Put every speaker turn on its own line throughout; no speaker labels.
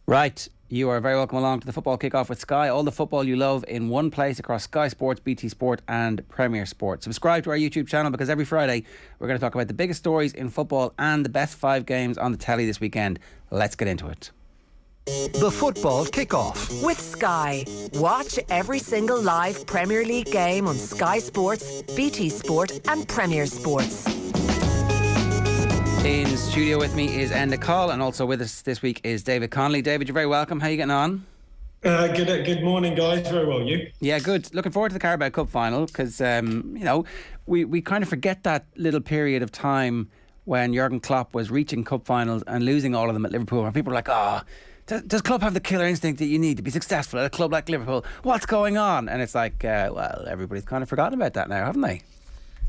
Right, you are very welcome along to the Football Kickoff with Sky. All the football you love in one place across Sky Sports, BT Sport and Premier Sport. Subscribe to our YouTube channel because every Friday we're going to talk about the biggest stories in football and the best 5 games on the telly this weekend. Let's get into it.
The Football Kickoff
with Sky. Watch every single live Premier League game on Sky Sports, BT Sport and Premier Sports.
In studio with me is Enda Coll, and also with us this week is David Connolly. David, you're very welcome. How are you getting on?
Good morning, guys. Very well, you?
Yeah, good. Looking forward to the Carabao Cup final because, we kind of forget that little period of time when Jurgen Klopp was reaching cup finals and losing all of them at Liverpool, where people were like, does Klopp have the killer instinct that you need to be successful at a club like Liverpool? What's going on? And it's like, everybody's kind of forgotten about that now, haven't they?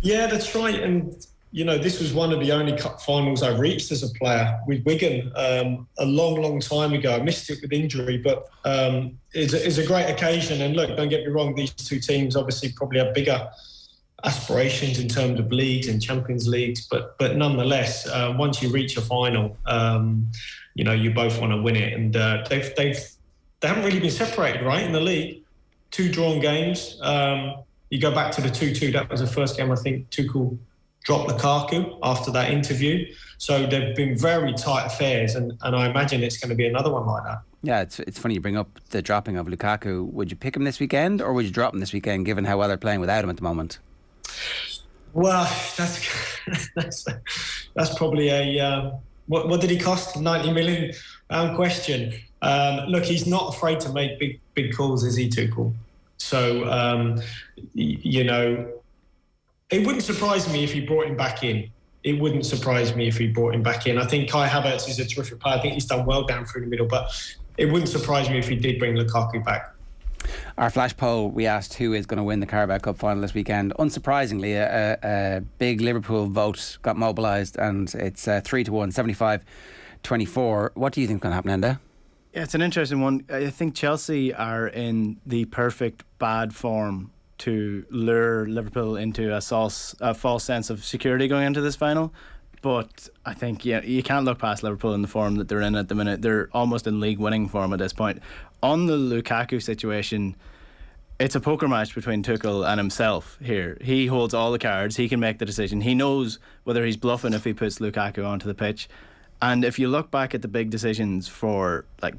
Yeah, that's right. And this was one of the only cup finals I reached as a player with Wigan a long time ago. I missed it with injury, but it's a great occasion. And look, don't get me wrong, these two teams obviously probably have bigger aspirations in terms of leagues and Champions Leagues, but nonetheless, once you reach a final, you both want to win it. And they haven't really been separated, right, in the league. 2 drawn games. You go back to the 2-2. That was the first game I think Tuchel dropped Lukaku after that interview. So they've been very tight affairs, and I imagine it's going to be another one like that.
Yeah, it's funny you bring up the dropping of Lukaku. Would you pick him this weekend, or would you drop him this weekend, given how well they're playing without him at the moment?
Well, that's probably a what did he cost? £90 million question. Look, he's not afraid to make big calls, is he, Tuchel? So it wouldn't surprise me if he brought him back in. It wouldn't surprise me if he brought him back in. I think Kai Havertz is a terrific player. I think he's done well down through the middle, but it wouldn't surprise me if he did bring Lukaku back.
Our flash poll, we asked who is going to win the Carabao Cup final this weekend. Unsurprisingly, a big Liverpool vote got mobilised, and it's 3-1, 75-24. What do you think is going to happen, Enda?
Yeah, it's an interesting one. I think Chelsea are in the perfect bad form to lure Liverpool into a false sense of security going into this final. But I think, you can't look past Liverpool in the form that they're in at the minute. They're almost in league winning form at this point. On the Lukaku situation, it's a poker match between Tuchel and himself here. He holds all the cards. He can make the decision. He knows whether he's bluffing if he puts Lukaku onto the pitch. And if you look back at the big decisions for like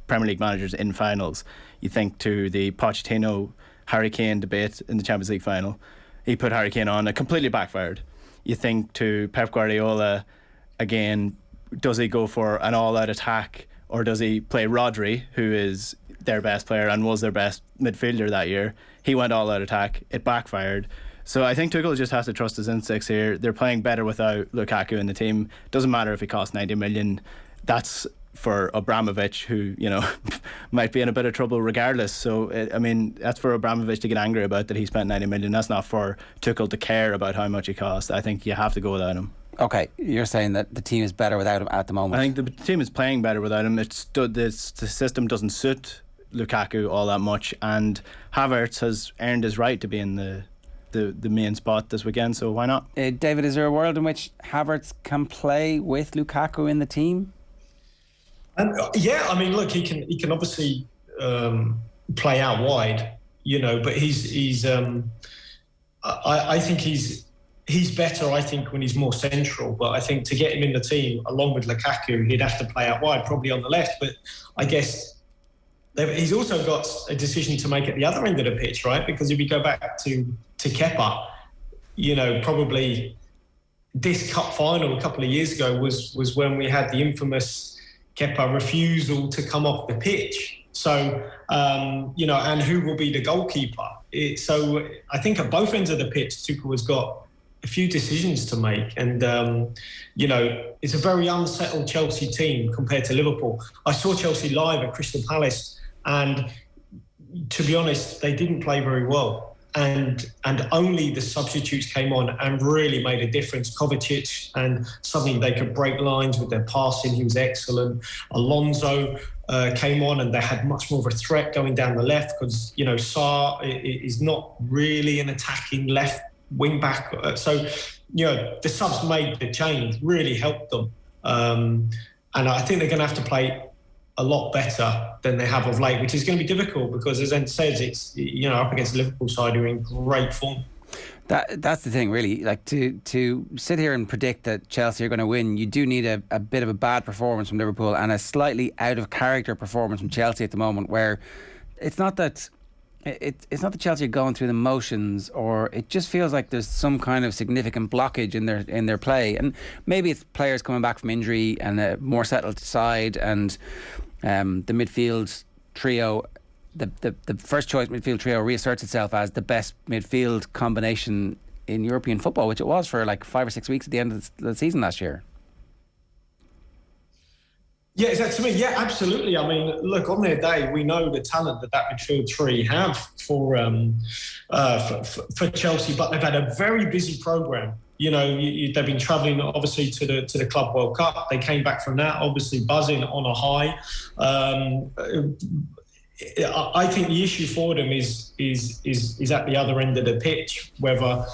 Premier League managers in finals, you think to the Pochettino Harry Kane debate in the Champions League final. He put Harry Kane on, it completely backfired. You think to Pep Guardiola again, does he go for an all-out attack, or does he play Rodri, who is their best player and was their best midfielder that year? He went all-out attack, it backfired. So I think Tuchel just has to trust his instincts here. They're playing better without Lukaku in the team. Doesn't matter if he costs 90 million. That's for Abramovich, who might be in a bit of trouble regardless. So that's for Abramovich to get angry about, that he spent 90 million. That's not for Tuchel to care about how much he costs. I think you have to go without him.
Okay, you're saying that the team is better without him at the moment.
I think the team is playing better without him. The system doesn't suit Lukaku all that much, and Havertz has earned his right to be in the main spot this weekend, so why not?
David, is there a world in which Havertz can play with Lukaku in the team?
Look, he can obviously play out wide, but he's I think he's better, I think, when he's more central. But I think to get him in the team along with Lukaku, he'd have to play out wide, probably on the left. But I guess he's also got a decision to make at the other end of the pitch, right? Because if you go back to Kepa, probably this cup final a couple of years ago was when we had the infamous Kepa refusal to come off the pitch. So, and who will be the goalkeeper? So I think at both ends of the pitch, Tuchel has got a few decisions to make. And, it's a very unsettled Chelsea team compared to Liverpool. I saw Chelsea live at Crystal Palace, and to be honest, they didn't play very well. And only the substitutes came on and really made a difference. Kovacic, and suddenly they could break lines with their passing. He was excellent. Alonso came on, and they had much more of a threat going down the left because, Sarr is not really an attacking left wing back. So, the subs made the change, really helped them. And I think they're going to have to play a lot better than they have of late, which is going to be difficult because, as Enda says, it's up against the Liverpool side who are in great form.
That's the thing, really. Like to sit here and predict that Chelsea are going to win, you do need a bit of a bad performance from Liverpool and a slightly out of character performance from Chelsea at the moment, where it's not that Chelsea are going through the motions, or it just feels like there's some kind of significant blockage in their play. And maybe it's players coming back from injury and a more settled side, and the midfield trio, the first choice midfield trio reasserts itself as the best midfield combination in European football, which it was for like 5 or 6 weeks at the end of the season last year.
Yeah, is that to me? Yeah, absolutely. I mean, look, on their day, we know the talent that midfield three have for Chelsea, but they've had a very busy programme. They've been travelling, obviously, to the Club World Cup. They came back from that, obviously buzzing on a high. I think the issue for them is at the other end of the pitch, whether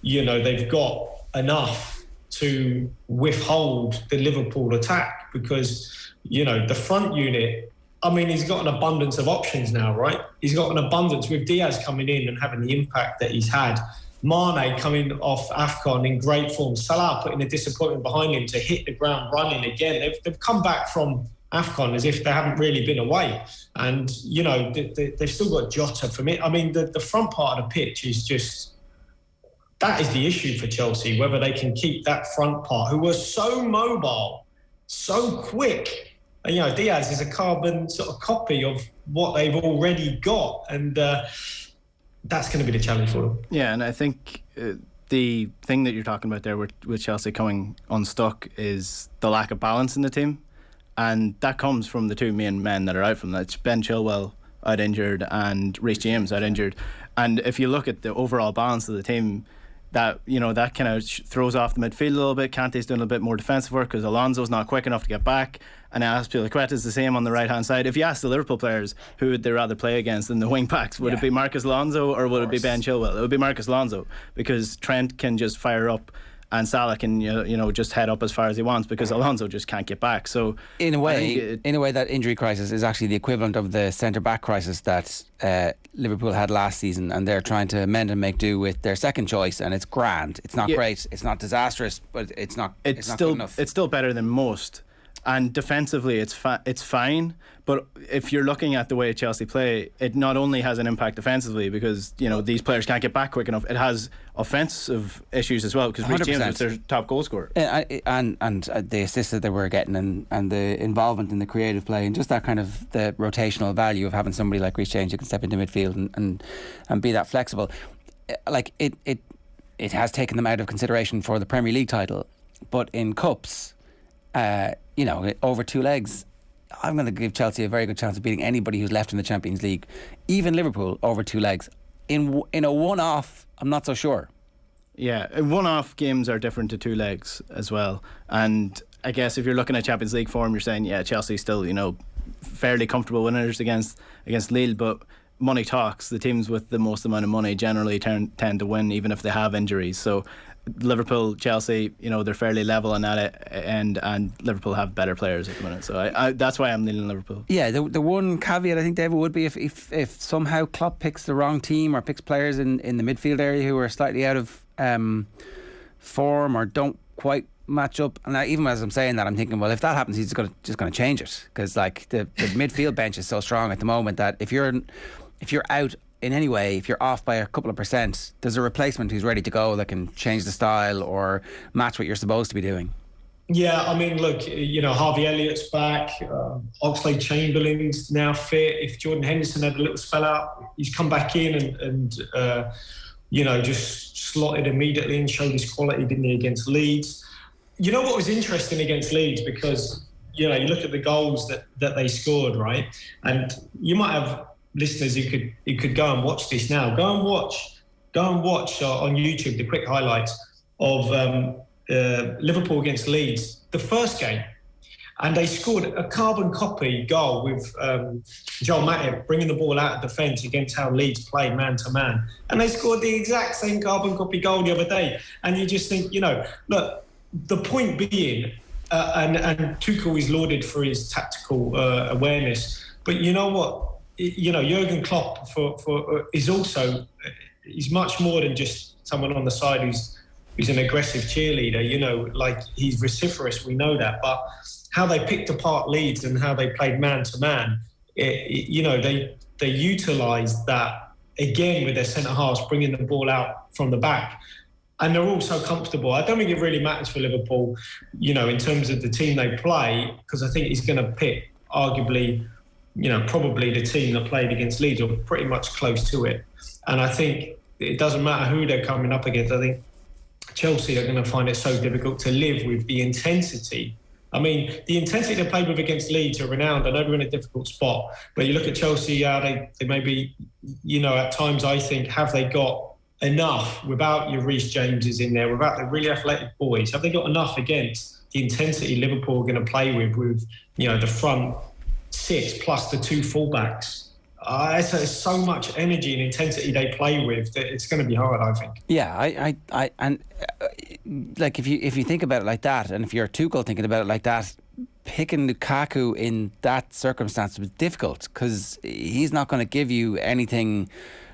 they've got enough to withhold the Liverpool attack, because the front unit, I mean, he's got an abundance of options now, right? He's got an abundance with Diaz coming in and having the impact that he's had. Mane coming off AFCON in great form. Salah putting a disappointment behind him to hit the ground running again. They've come back from AFCON as if they haven't really been away. And, they've still got Jota from it. I mean, the front part of the pitch is just... That is the issue for Chelsea, whether they can keep that front part, who was so mobile, so quick. And, Diaz is a carbon sort of copy of what they've already got. And that's going to be the challenge for them.
Yeah, and I think the thing that you're talking about there with Chelsea coming unstuck is the lack of balance in the team. And that comes from the two main men that are out from that. It's Ben Chilwell out injured and Reece James out injured. And if you look at the overall balance of the team, that kind of throws off the midfield a little bit. Kante's doing a bit more defensive work because Alonso's not quick enough to get back, and Azpilicueta is the same on the right hand side. If you ask the Liverpool players who would they rather play against in the wing backs, would it be Marcus Alonso or would it be Ben Chilwell? It would be Marcus Alonso, because Trent can just fire up and Salah can just head up as far as he wants, because Alonso just can't get back. So
in a way, that injury crisis is actually the equivalent of the centre back crisis that Liverpool had last season, and they're trying to amend and make do with their second choice, and it's grand. It's not great, it's not disastrous, but it's not good enough.
It's still better than most. And defensively, it's fine. But if you're looking at the way Chelsea play, it not only has an impact defensively because these players can't get back quick enough. It has offensive issues as well, because Reece James was their top goal scorer.
And the assists that they were getting, and the involvement in the creative play, and just that kind of the rotational value of having somebody like Reece James who can step into midfield and be that flexible. Like it has taken them out of consideration for the Premier League title, but in cups, over 2 legs, I'm going to give Chelsea a very good chance of beating anybody who's left in the Champions League. Even Liverpool over 2 legs. In a one-off, I'm not so sure.
Yeah, one-off games are different to 2 legs as well. And I guess if you're looking at Champions League form, you're saying, yeah, Chelsea still, fairly comfortable winners against Lille, but money talks. The teams with the most amount of money generally tend to win, even if they have injuries. So Liverpool, Chelsea, they're fairly level on that end, and Liverpool have better players at the minute. So I that's why I'm leaning Liverpool. Yeah,
the one caveat I think, David, would be if somehow Klopp picks the wrong team or picks players in the midfield area who are slightly out of form or don't quite match up. And even as I'm saying that, I'm thinking, well, if that happens, he's just going to change it, because the midfield bench is so strong at the moment that if you're out in any way, if you're off by a couple of percent, there's a replacement who's ready to go that can change the style or match what you're supposed to be doing.
Yeah, I mean, look, Harvey Elliott's back, Oxlade-Chamberlain's now fit. If Jordan Henderson had a little spell out, he's come back in and just slotted immediately and showed his quality, didn't he, against Leeds. You know what was interesting against Leeds, because you look at the goals that they scored, right? And you might have listeners who could go and watch this now. Go and watch on YouTube the quick highlights of Liverpool against Leeds, the first game, and they scored a carbon copy goal with Joel Matip bringing the ball out of defence against how Leeds played man to man, and they scored the exact same carbon copy goal the other day. And you just think, look, the point being, and Tuchel is lauded for his tactical awareness. But you know what? Jurgen Klopp is also, he's much more than just someone on the side who's an aggressive cheerleader. Like, he's vociferous, we know that. But how they picked apart Leeds and how they played man to man, they utilised that again with their centre halves, bringing the ball out from the back. And they're all so comfortable. I don't think it really matters for Liverpool, in terms of the team they play, because I think he's going to pick arguably, probably the team that played against Leeds, or pretty much close to it. And I think it doesn't matter who they're coming up against. I think Chelsea are going to find it so difficult to live with the intensity. I mean, the intensity they played with against Leeds are renowned. I know they're in a difficult spot, but you look at Chelsea, they maybe, at times I think, have they got enough without your Reece Jameses in there, without the really athletic boys? Have they got enough against the intensity Liverpool are going to play with the front six plus the two fullbacks? It's so much energy and intensity they play with that it's going to be hard, I think.
Yeah, like if you think about it like that, and if you're Tuchel thinking about it like that, picking Lukaku in that circumstance was difficult, because he's not going to give you anything.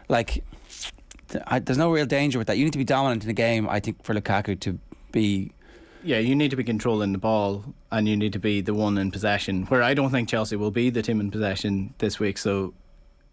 Like, there's no real danger with that. You need to be dominant in the game, I think, for Lukaku to be.
Yeah, you need to be controlling the ball, and you need to be the one in possession, where I don't think Chelsea will be the team in possession this week. So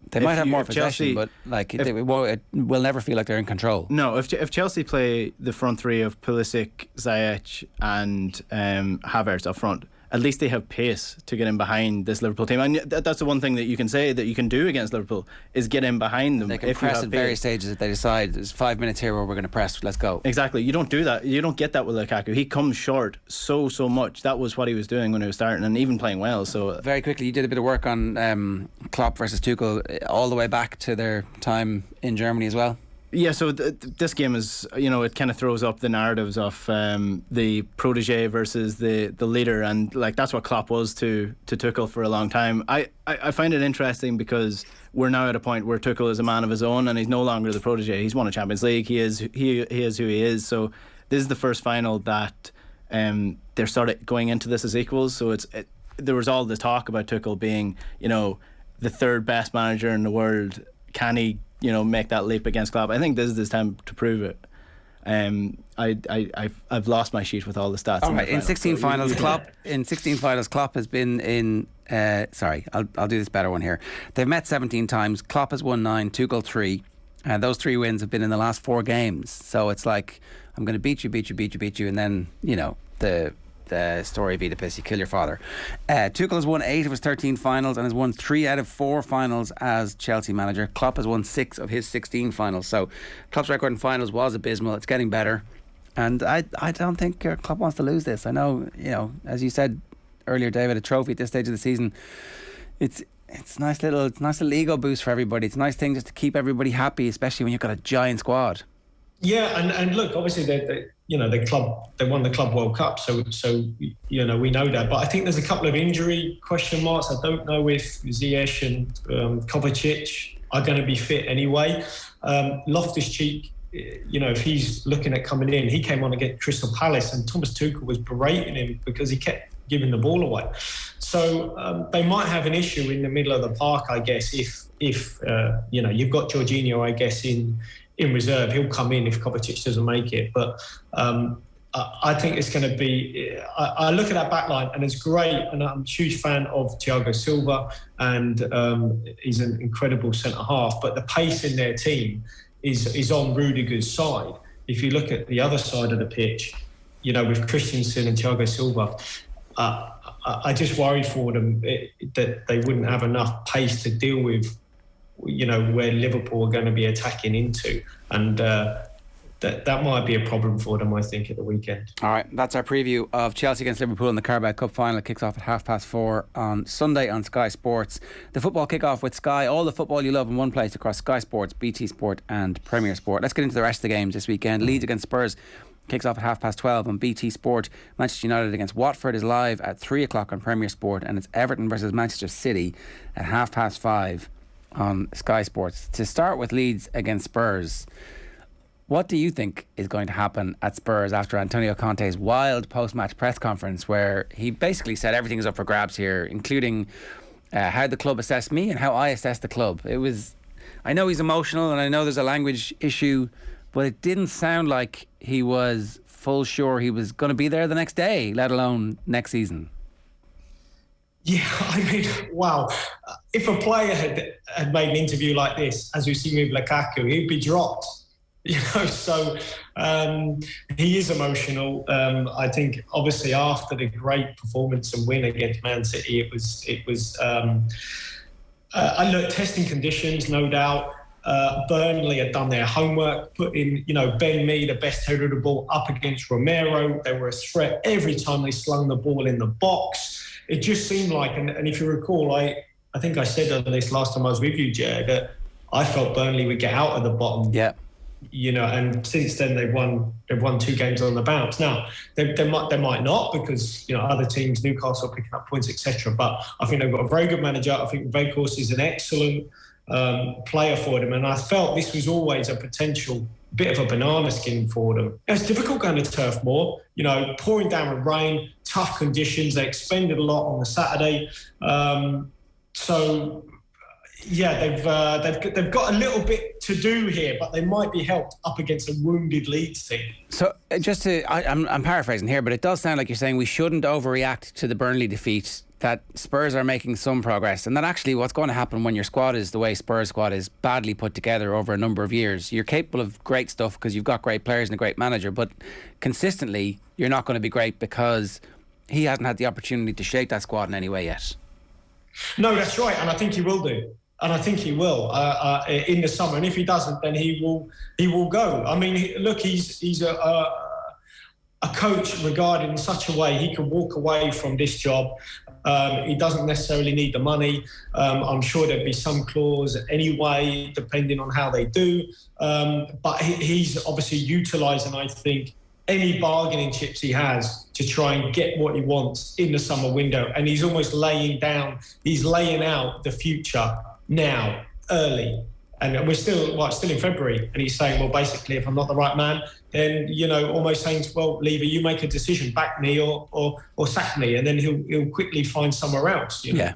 they might have more possession, but it will never feel like they're in control.
No, if Chelsea play the front three of Pulisic, Ziyech and Havertz up front, at least they have pace to get in behind this Liverpool team. And that's the one thing that you can say that you can do against Liverpool, is get in behind them.
They can press at various stages if they decide there's 5 minutes here where we're going to press, let's go.
Exactly. You don't do that. You don't get that with Lukaku. He comes short so much. That was what he was doing when he was starting, and even playing well. So
very quickly, you did a bit of work on Klopp versus Tuchel all the way back to their time in Germany as well.
Yeah, so this game is, it kind of throws up the narratives of the protege versus the leader, and like that's what Klopp was to Tuchel for a long time. I find it interesting because we're now at a point where Tuchel is a man of his own, and he's no longer the protege. He's won a Champions League. He is who he is. So this is the first final that they're sort of going into this as equals. So there was all the talk about Tuchel being, the third best manager in the world. Can he make that leap against Klopp? I think this is his time to prove it. I've lost my sheet with all the stats.
All right, in 16 finals, Klopp has been in. Sorry, I'll do this better one here. They've met 17 times. Klopp has won 9, Tuchel 3. Those 3 wins have been in the last 4 games. So it's like, I'm going to beat you, and then the story of Oedipus, you kill your father. Tuchel has won 8 of his 13 finals and has won 3 out of 4 finals as Chelsea manager. Klopp has won 6 of his 16 finals. So Klopp's record in finals was abysmal. It's getting better, and I don't think Klopp wants to lose this. I know, as you said earlier, David, a trophy at this stage of the season, it's nice little ego boost for everybody. It's a nice thing just to keep everybody happy, especially when you've got a giant squad.
Yeah, and look, obviously they won the Club World Cup, so we know that. But I think there's a couple of injury question marks. I don't know if Ziyech and Kovacic are going to be fit anyway. Loftus-Cheek, if he's looking at coming in, he came on against Crystal Palace, and Thomas Tuchel was berating him because he kept giving the ball away. So they might have an issue in the middle of the park, I guess. If you've got Jorginho, I guess in reserve, he'll come in if Kovacic doesn't make it. But I think it's going to be. I look at that back line and it's great, and I'm a huge fan of Thiago Silva, and he's an incredible centre half. But the pace in their team is on Rudiger's side. If you look at the other side of the pitch, with Christensen and Thiago Silva, I just worry for them that they wouldn't have enough pace to deal with, where Liverpool are going to be attacking into, and that might be a problem for them, I think, at the weekend. All
right, that's our preview of Chelsea against Liverpool in the Carabao Cup final. It kicks off at 4:30 on Sunday on Sky Sports. The football kick-off with Sky, all the football you love in one place across Sky Sports, BT Sport and Premier Sport. Let's get into the rest of the games this weekend. Leeds against Spurs kicks off at 12:30 on BT Sport. Manchester United against Watford is live at 3 o'clock on Premier Sport, and it's Everton versus Manchester City at 5:30 on Sky Sports. To start with Leeds against Spurs, What do you think is going to happen at Spurs after Antonio Conte's wild post-match press conference, where he basically said everything is up for grabs here, including how the club assessed me and how I assessed the club? I know he's emotional and I know there's a language issue, but it didn't sound like he was full sure he was going to be there the next day, let alone next season.
Yeah, I mean, wow. If a player had made an interview like this, as we've seen with Lukaku, he'd be dropped. So he is emotional. I think, obviously, after the great performance and win against Man City, it was testing conditions, no doubt. Burnley had done their homework, put in, Ben Mee, the best header of the ball, up against Romero. They were a threat every time they slung the ball in the box. It just seemed like, and if you recall, I think I said on this last time I was with you, Jay, that I felt Burnley would get out of the bottom.
Yeah.
And since then they've won 2 games on the bounce. Now they might not, because other teams, Newcastle, are picking up points, etc. But I think they've got a very good manager. I think Weghorst is an excellent player for them, and I felt this was always a potential bit of a banana skin for them. It's difficult going to Turf Moor, pouring down with rain, tough conditions. They expended a lot on the Saturday, they've got a little bit to do here, but they might be helped up against a wounded Leeds team.
So I'm paraphrasing here, but it does sound like you're saying we shouldn't overreact to the Burnley defeat, that Spurs are making some progress, and that actually what's going to happen when your squad is the way Spurs squad is, badly put together over a number of years, you're capable of great stuff because you've got great players and a great manager, but consistently you're not going to be great because he hasn't had the opportunity to shape that squad in any way yet. No,
that's right, and I think he will do. And I think he will in the summer. And if he doesn't, then he will go. I mean, look, he's a coach regarded in such a way he can walk away from this job. He doesn't necessarily need the money. I'm sure there'd be some clause anyway, depending on how they do. But he's obviously utilising, I think, any bargaining chips he has to try and get what he wants in the summer window. And he's almost laying out the future now, early, and we're still in February, and he's saying, well, basically, if I'm not the right man, then almost saying, well, Lever, you make a decision, back me or sack me, and then he'll quickly find somewhere else.
Yeah,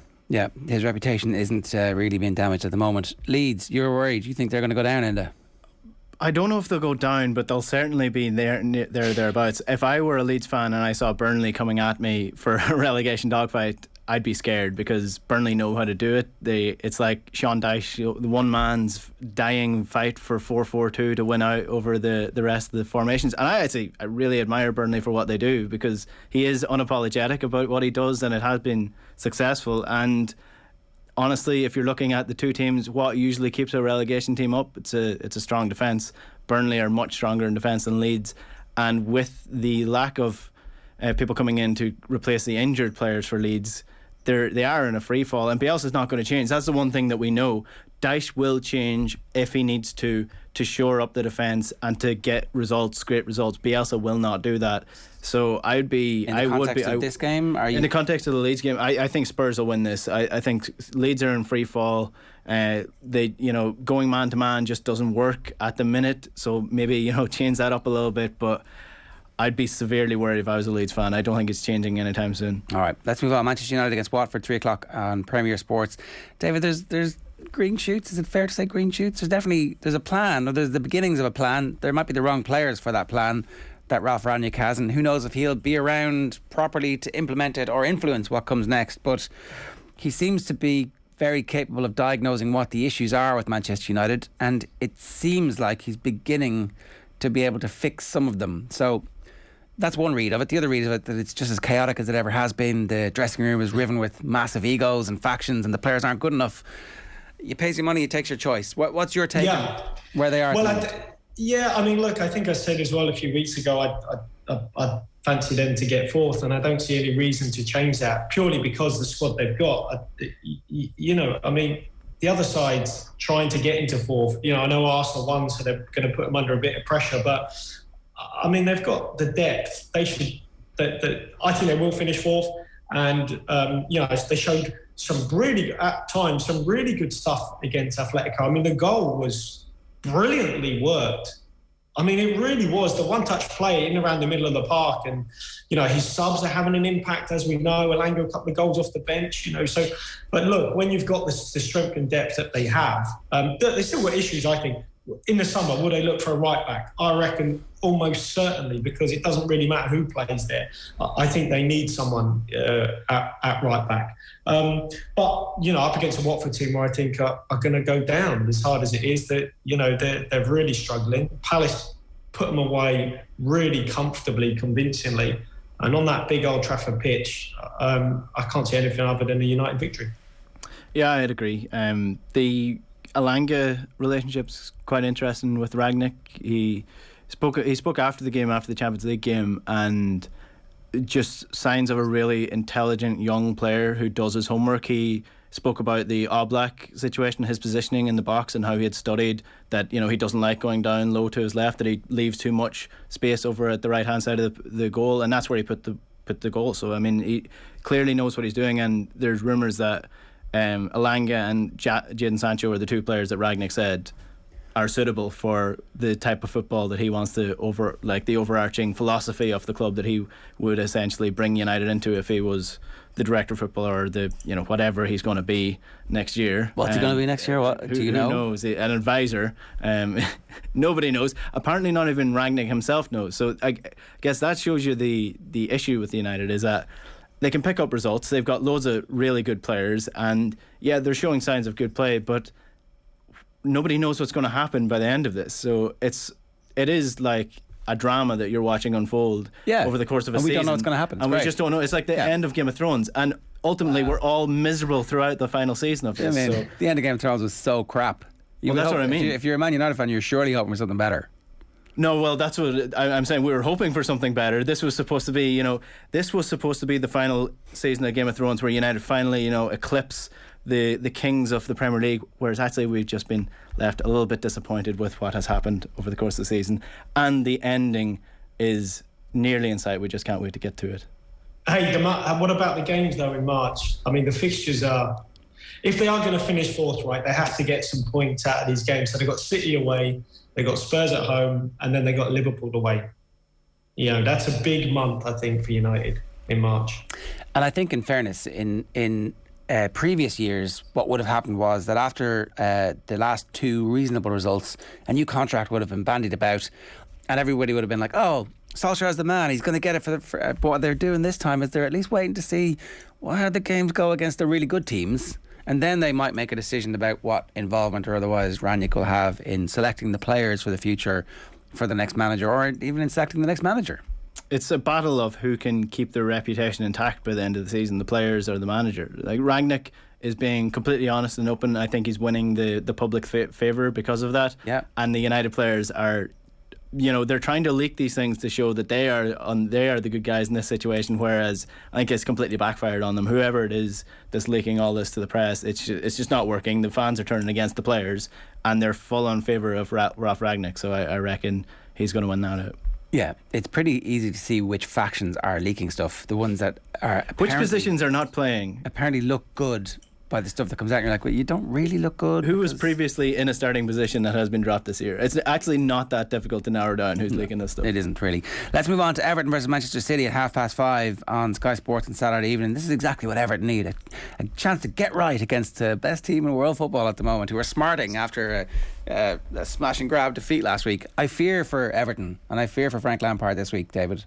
his reputation isn't really being damaged at the moment. Leeds, you're worried? You think they're going to go down, Enda?
I don't know if they'll go down, but they'll certainly be thereabouts. If I were a Leeds fan and I saw Burnley coming at me for a relegation dogfight, I'd be scared, because Burnley know how to do it. It's like Sean Dyche, the one man's dying fight for 4-4-2 to win out over the rest of the formations. And I really admire Burnley for what they do, because he is unapologetic about what he does, and it has been successful. And honestly, if you're looking at the two teams, what usually keeps a relegation team up, it's a strong defence. Burnley are much stronger in defence than Leeds, and with the lack of people coming in to replace the injured players for Leeds, they are in a free fall, and Bielsa's not going to change. That's the one thing that we know. Dyche will change if he needs to shore up the defence and to get results, great results. Bielsa will not do that. So in the context of this game, in the context of the Leeds game, I think Spurs will win this. I think Leeds are in free fall. Going man to man just doesn't work at the minute. So maybe change that up a little bit, but I'd be severely worried if I was a Leeds fan. I don't think it's changing anytime soon. All
right, let's move on. Manchester United against Watford, 3 o'clock on Premier Sports. David, there's green shoots. Is it fair to say green shoots? There's a plan, or there's the beginnings of a plan. There might be the wrong players for that plan that Ralph Rangnick has, and who knows if he'll be around properly to implement it or influence what comes next. But he seems to be very capable of diagnosing what the issues are with Manchester United, and it seems like he's beginning to be able to fix some of them. So that's one read of it. The other read of it, that it's just as chaotic as it ever has been. The dressing room is riven with massive egos and factions, and the players aren't good enough. You pay your money, it takes your choice. What's your take on where they are?
Well, I mean, look, I think I said as well a few weeks ago, I fancy them to get fourth, and I don't see any reason to change that, purely because the squad they've got. I mean, the other side's trying to get into fourth. I know Arsenal won, so they're going to put them under a bit of pressure, but I mean, they've got the depth. They should. I think they will finish fourth, and they showed some really good stuff against Atletico. I mean, the goal was brilliantly worked. I mean, it really was the one-touch play in around the middle of the park, and his subs are having an impact, as we know. Elanga, a couple of goals off the bench, So, but look, when you've got the strength and depth that they have, they still got issues. I think in the summer, will they look for a right back? I reckon almost certainly, because it doesn't really matter who plays there. I think they need someone at right back. But up against a Watford team where I think are going to go down as hard as it is, that they're really struggling. Palace put them away really comfortably, convincingly, and on that big Old Trafford pitch, I can't see anything other than a United victory.
Yeah, I'd agree. The Elanga relationship's quite interesting with Rangnick. He spoke after the game, after the Champions League game, and just signs of a really intelligent young player who does his homework. He spoke about the Oblak situation, his positioning in the box, and how he had studied that he doesn't like going down low to his left, that he leaves too much space over at the right hand side of the goal, and that's where he put the goal. So I mean, he clearly knows what he's doing, and there's rumours that Elanga and Jadon Sancho are the two players that Rangnick said are suitable for the type of football that he wants to the overarching philosophy of the club that he would essentially bring United into if he was the director of football, or the whatever he's going to be next year.
What's he going to be next year? What do you know?
Who knows? An advisor. Nobody knows. Apparently, not even Rangnick himself knows. So I guess that shows you the issue with United is that they can pick up results. They've got loads of really good players, and yeah, they're showing signs of good play, but nobody knows what's going to happen by the end of this. So it is like a drama that you're watching unfold over the course of a season.
And we don't know what's going to happen.
We just don't know. It's like the end of Game of Thrones. And ultimately, we're all miserable throughout the final season of this.
The end of Game of Thrones was so crap.
That's what I mean.
If you're a Man United fan, you're surely hoping for something better.
No, well, that's what I'm saying. We were hoping for something better. This was supposed to be, the final season of Game of Thrones where United finally, eclipse the kings of the Premier League, whereas actually we've just been left a little bit disappointed with what has happened over the course of the season, and the ending is nearly in sight. We just can't wait to get to it.
Hey, what about the games though in March? I mean, the fixtures are, if they are going to finish fourth, right, they have to get some points out of these games. So they've got City away, they've got Spurs at home, and then they've got Liverpool away. That's a big month, I think, for United in March.
And I think, in fairness, in previous years, what would have happened was that after the last two reasonable results, a new contract would have been bandied about, and everybody would have been like, oh, Solskjaer's the man, he's going to get it but what they're doing this time is they're at least waiting to see how the games go against the really good teams, and then they might make a decision about what involvement or otherwise Rangnick will have in selecting the players for the future, for the next manager, or even in selecting the next manager.
It's a battle of who can keep their reputation intact by the end of the season, the players or the manager. Like Rangnick is being completely honest and open. I think he's winning the public favour because of that.
Yeah.
And the United players are, they're trying to leak these things to show that they are the good guys in this situation, whereas I think it's completely backfired on them. Whoever it is that's leaking all this to the press, it's just not working. The fans are turning against the players, and they're full on favour of Ralph Rangnick. So I reckon he's going to win that out.
Yeah, it's pretty easy to see which factions are leaking stuff. The ones that are
which positions are not playing
apparently look good by the stuff that comes out. You're like, well, you don't really look good.
Who was previously in a starting position that has been dropped this year? It's actually not that difficult to narrow down who's leaking this stuff.
It isn't really. Let's move on to Everton versus Manchester City at 5:30 on Sky Sports on Saturday evening. This is exactly what Everton need, a chance to get right against the best team in world football at the moment, who are smarting after a smash and grab defeat last week. I fear for Everton, and I fear for Frank Lampard this week, David.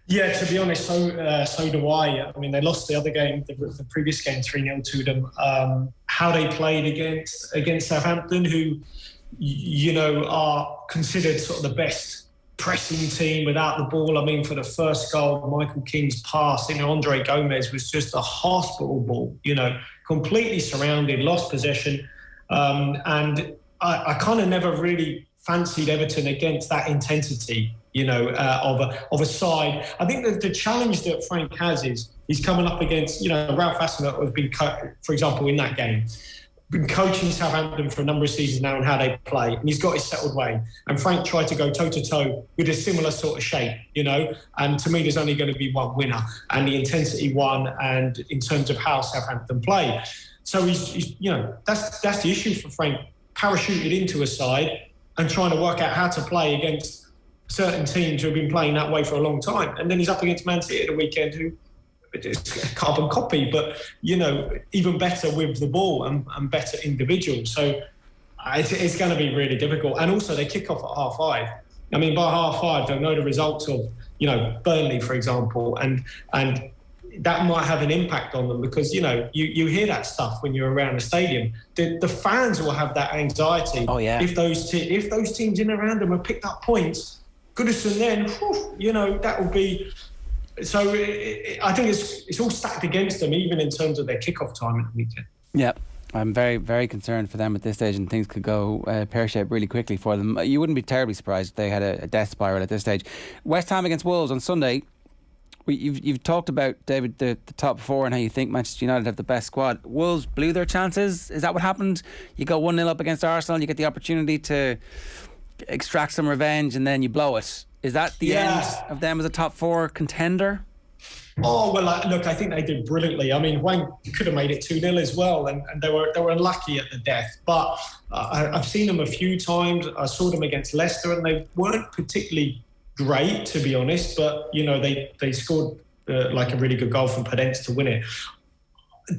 Yeah, to be honest, so do I. I mean, they lost the other game, the previous game, 3-0 to them. How they played against Southampton, who, are considered sort of the best pressing team without the ball. I mean, for the first goal, Michael Keane's pass, Andre Gomez was just a hospital ball, completely surrounded, lost possession. And I kind of never really fancied Everton against that intensity, of a side. I think the challenge that Frank has is he's coming up against, Ralph Hasenhüttl has been, for example, in that game, been coaching Southampton for a number of seasons now and how they play, and he's got his settled way. And Frank tried to go toe-to-toe with a similar sort of shape, and to me there's only going to be one winner, and the intensity won, and in terms of how Southampton play. So he's that's the issue for Frank. Parachuted into a side and trying to work out how to play against certain teams who have been playing that way for a long time. And then he's up against Man City at the weekend, who it's a carbon copy, but, you know, even better with the ball and better individuals. So it's going to be really difficult. And also they kick off at 5:30. I mean, by 5:30, they'll know the results of, you know, Burnley, for example, and that might have an impact on them because, you know, you hear that stuff when you're around the stadium. The fans will have that anxiety.
Oh, yeah.
If those teams in and around them have picked up points, Goodison then, whew, you know, that will be... So I think it's all stacked against them, even in terms of their kickoff time at the weekend.
Yeah. I'm very, very concerned for them at this stage, and things could go pear-shaped really quickly for them. You wouldn't be terribly surprised if they had a death spiral at this stage. West Ham against Wolves on Sunday. You've talked about, David, the top four and how you think Manchester United have the best squad. Wolves blew their chances. Is that what happened? You go 1-0 up against Arsenal, you get the opportunity to extract some revenge, and then you blow it. Is that the end of them as a top four contender?
Oh, well, look, I think they did brilliantly. I mean, Wayne could have made it 2-0 as well, and they were unlucky at the death. But I've seen them a few times. I saw them against Leicester, and they weren't particularly great, to be honest. But, you know, they scored like a really good goal from Podence to win it.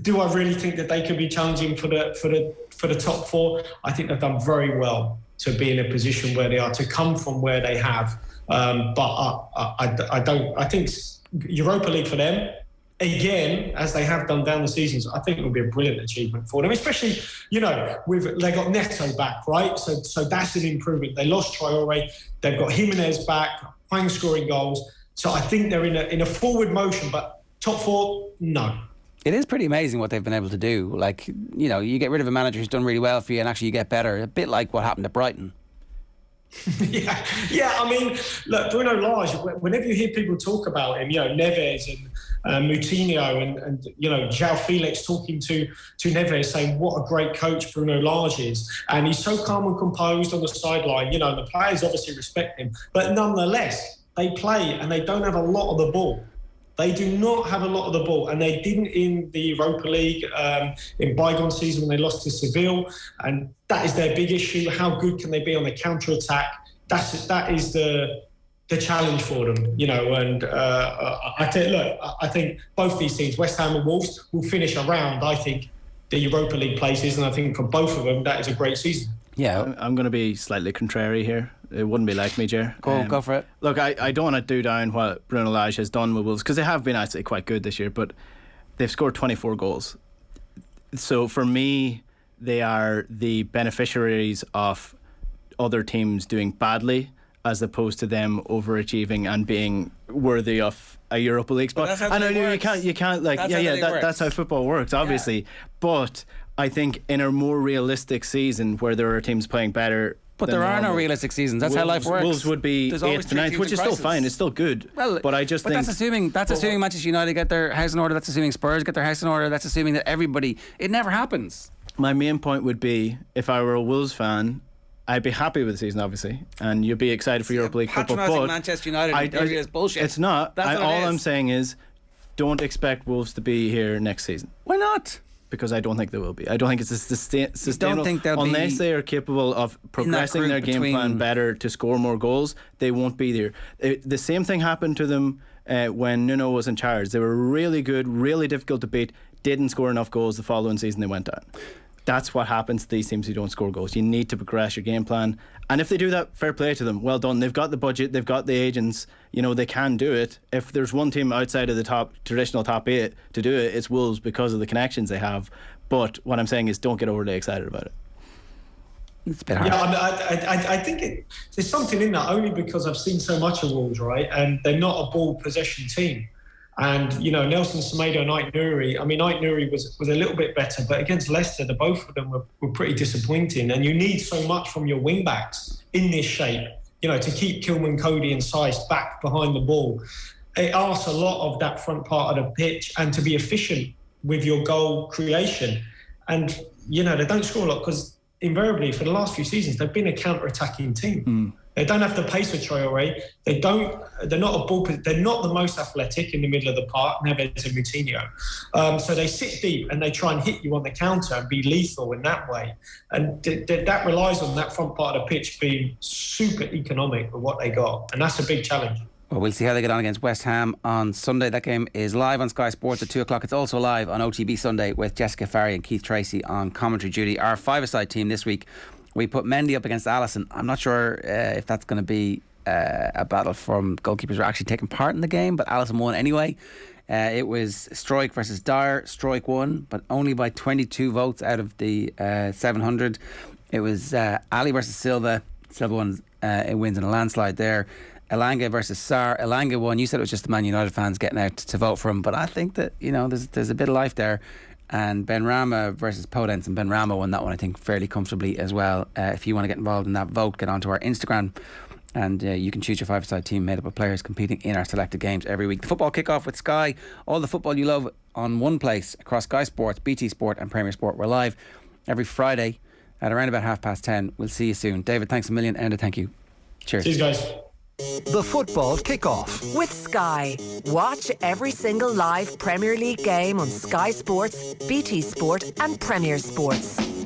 Do I really think that they could be challenging for the top four? I think they've done very well to be in a position where they are, to come from where they have. But I don't. I think Europa League for them, again, as they have done down the seasons, I think it will be a brilliant achievement for them, especially, you know, they got Neto back, right? So that's an improvement. They lost Traore, they've got Jimenez back, Hwang scoring goals. So I think they're in a forward motion, but top four, no.
It is pretty amazing what they've been able to do. Like, you know, you get rid of a manager who's done really well for you and actually you get better. A bit like what happened at Brighton. Yeah. I mean, look, Bruno Lage, whenever you hear people talk about him, you know, Neves and Moutinho and you know, João Felix talking to Neves, saying what a great coach Bruno Lage is. And he's so calm and composed on the sideline. You know, the players obviously respect him. But nonetheless, they play and they don't have a lot of the ball. They do not have a lot of the ball, and they didn't in the Europa League in bygone season when they lost to Seville, and that is their big issue. How good can they be on the counter-attack? That is the challenge for them, you know. And I think both these teams, West Ham and Wolves, will finish around, I think, the Europa League places, and I think for both of them, that is a great season. Yeah,
I'm going to be slightly contrary here. It wouldn't be like me, Ger.
Go for it.
Look, I don't want to do down what Bruno Lage has done with Wolves, because they have been actually quite good this year, but they've scored 24 goals. So for me, they are the beneficiaries of other teams doing badly, as opposed to them overachieving and being worthy of a Europa League spot.
That's how
you can't like that's how football works, obviously. Yeah. But I think in a more realistic season where there are teams playing better.
But there are no realistic seasons. That's how life works.
Wolves would be 8th to 9th, which is still fine. It's still good. Well, but I just think
that's assuming Manchester United get their house in order. That's assuming Spurs get their house in order. That's assuming that everybody. It never happens.
My main point would be, if I were a Wolves fan, I'd be happy with the season, obviously, and you'd be excited for Europa League football. But
Manchester United is bullshit.
It's not.
All
I'm saying is, don't expect Wolves to be here next season.
Why not?
Because I don't think they will be. I don't think it's sustainable.
Don't think they'll
unless they are capable of progressing their game plan better to score more goals, they won't be there. The same thing happened to them when Nuno was in charge. They were really good, really difficult to beat, didn't score enough goals the following season they went down. That's what happens to these teams who don't score goals. You need to progress your game plan. And if they do that, fair play to them. Well done. They've got the budget, they've got the agents, you know, they can do it. If there's one team outside of the traditional top 8 to do it, it's Wolves, because of the connections they have. But what I'm saying is, don't get overly excited about it.
It's a bit hard.
Yeah, I think there's something in that, only because I've seen so much of Wolves, right? And they're not a ball possession team. And, you know, Nelson Semedo and Ait Nouri, I Ait Nouri was a little bit better, but against Leicester, the both of them were pretty disappointing. And you need so much from your wing-backs in this shape, you know, to keep Kilman, Cody and Saiss back behind the ball. It asks a lot of that front part of the pitch, and to be efficient with your goal creation. And, you know, they don't score a lot because invariably for the last few seasons, they've been a counter-attacking team. They don't have the pace of Traoré. They're not a ball. They're not the most athletic in the middle of the park. Neves and Moutinho. So they sit deep and they try and hit you on the counter and be lethal in that way. And that relies on that front part of the pitch being super economic with what they got, and that's a big challenge.
Well, we'll see how they get on against West Ham on Sunday. That game is live on Sky Sports at 2 o'clock. It's also live on OTB Sunday with Jessica Farry and Keith Tracy on commentary duty. Our five-a-side team this week, we put Mendy up against Alisson. I'm not sure if that's going to be a battle from goalkeepers who are actually taking part in the game, but Alisson won anyway. It was Struijk versus Dyer. Struijk won, but only by 22 votes out of the 700. It was Ali versus Silva. Silva won. It wins in a landslide there. Elanga versus Sarr. Elanga won. You said it was just the Man United fans getting out to vote for him, but I think that, you know, there's a bit of life there. And Benrahma versus Podence, and Benrahma won that one, I think, fairly comfortably as well. If you want to get involved in that vote, get onto our Instagram, and you can choose your five-a-side team made up of players competing in our selected games every week. The football kick-off with Sky, all the football you love on one place across Sky Sports, BT Sport and Premier Sport. We're live every Friday at around about 10:30. We'll see you soon. David, thanks a million. Enda, thank you. Cheers.
Cheers, guys.
The football kick-off.
With Sky. Watch every single live Premier League game on Sky Sports, BT Sport and Premier Sports.